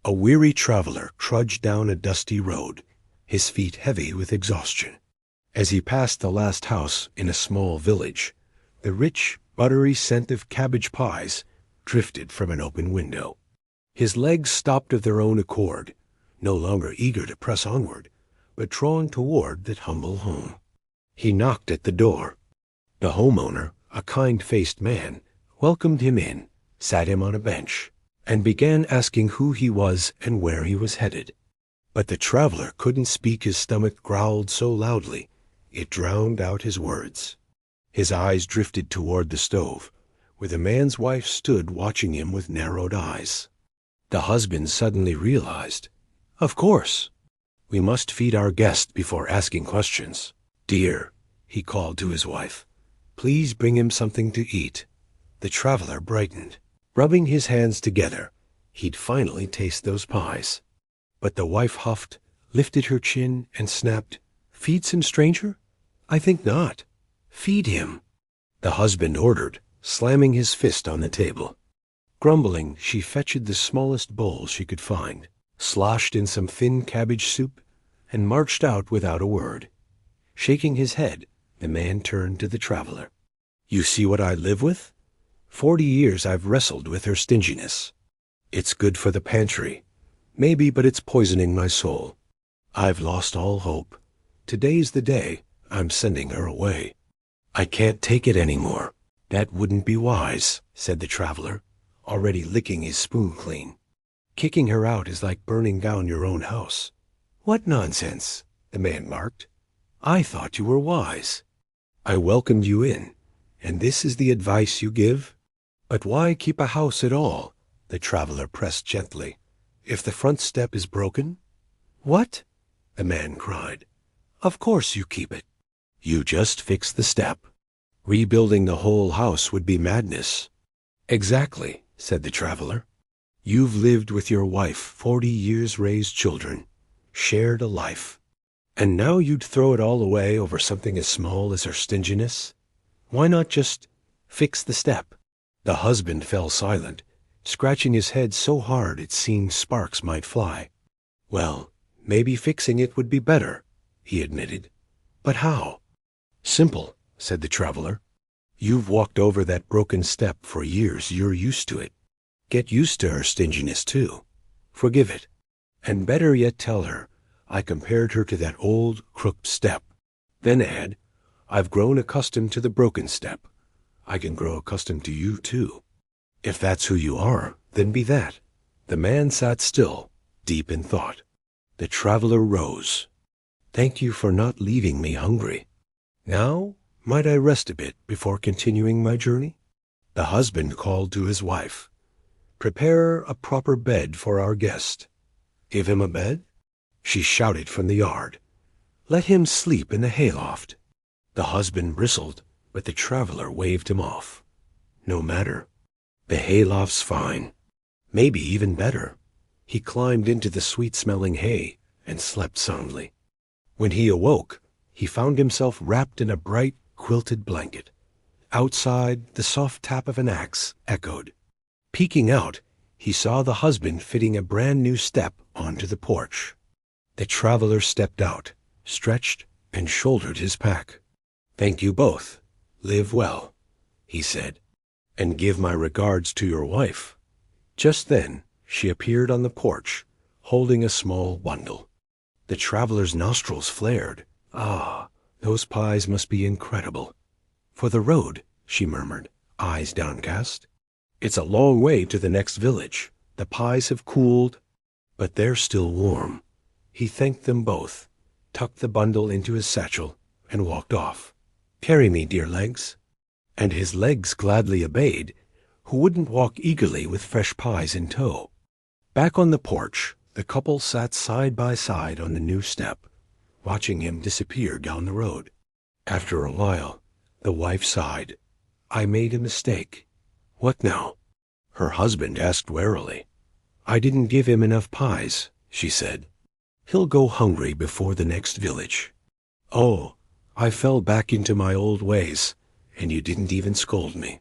A weary traveler trudged down a dusty road, his feet heavy with exhaustion. As he passed the last house in a small village, the rich, buttery scent of cabbage pies drifted from an open window. His legs stopped of their own accord, no longer eager to press onward, but drawn toward that humble home. He knocked at the door. The homeowner, a kind-faced man, welcomed him in, sat him on a bench, and began asking who he was and where he was headed. But the traveler couldn't speak. His stomach growled so loudly it drowned out his words. His eyes drifted toward the stove, where the man's wife stood watching him with narrowed eyes. The husband suddenly realized, "Of course, we must feed our guest before asking questions. Dear," he called to his wife, "please bring him something to eat." The traveler brightened. Rubbing his hands together, he'd finally taste those pies. But the wife huffed, lifted her chin, and snapped, "Feed some stranger? I think not. Feed him." The husband ordered, slamming his fist on the table. Grumbling, she fetched the smallest bowl she could find, sloshed in some thin cabbage soup, and marched out without a word. Shaking his head, the man turned to the traveler. "You see what I live with? 40 years I've wrestled with her stinginess. It's good for the pantry, maybe, but it's poisoning my soul. I've lost all hope. Today's the day I'm sending her away. I can't take it anymore." "That wouldn't be wise," said the traveler, already licking his spoon clean. "Kicking her out is like burning down your own house." "What nonsense," the man barked. "I thought you were wise. I welcomed you in, and this is the advice you give? But why keep a house at all?" the traveler pressed gently. "If the front step is broken?" "What?" the man cried. "Of course you keep it. You just fix the step. Rebuilding the whole house would be madness." "Exactly," said the traveler. "You've lived with your wife 40 years, raised children, shared a life, and now you'd throw it all away over something as small as her stinginess? Why not just fix the step?" The husband fell silent, scratching his head so hard it seemed sparks might fly. "Well, maybe fixing it would be better," he admitted. "But how?" "Simple," said the traveler. "You've walked over that broken step for years. You're used to it. Get used to her stinginess, too. Forgive it. And better yet, tell her I compared her to that old crooked step. Then add, I've grown accustomed to the broken step. I can grow accustomed to you, too. If that's who you are, then be that." The man sat still, deep in thought. The traveler rose. "Thank you for not leaving me hungry. Now, might I rest a bit before continuing my journey?" The husband called to his wife. "Prepare a proper bed for our guest." "Give him a bed?" she shouted from the yard. "Let him sleep in the hayloft." The husband bristled, but the traveler waved him off. "No matter. The hayloft's fine. Maybe even better." He climbed into the sweet-smelling hay and slept soundly. When he awoke, he found himself wrapped in a bright, quilted blanket. Outside, the soft tap of an axe echoed. Peeking out, he saw the husband fitting a brand-new step onto the porch. The traveler stepped out, stretched, and shouldered his pack. "Thank you both. Live well," he said, "and give my regards to your wife." Just then, she appeared on the porch, holding a small bundle. The traveler's nostrils flared. "Ah, those pies must be incredible." "For the road," she murmured, eyes downcast. "It's a long way to the next village. The pies have cooled, but they're still warm." He thanked them both, tucked the bundle into his satchel, and walked off. "Carry me, dear legs." And his legs gladly obeyed. Who wouldn't walk eagerly with fresh pies in tow? Back on the porch, the couple sat side by side on the new step, watching him disappear down the road. After a while, the wife sighed. "I made a mistake." "What now?" her husband asked warily. "I didn't give him enough pies," she said. "He'll go hungry before the next village." "Oh, I fell back into my old ways, and you didn't even scold me."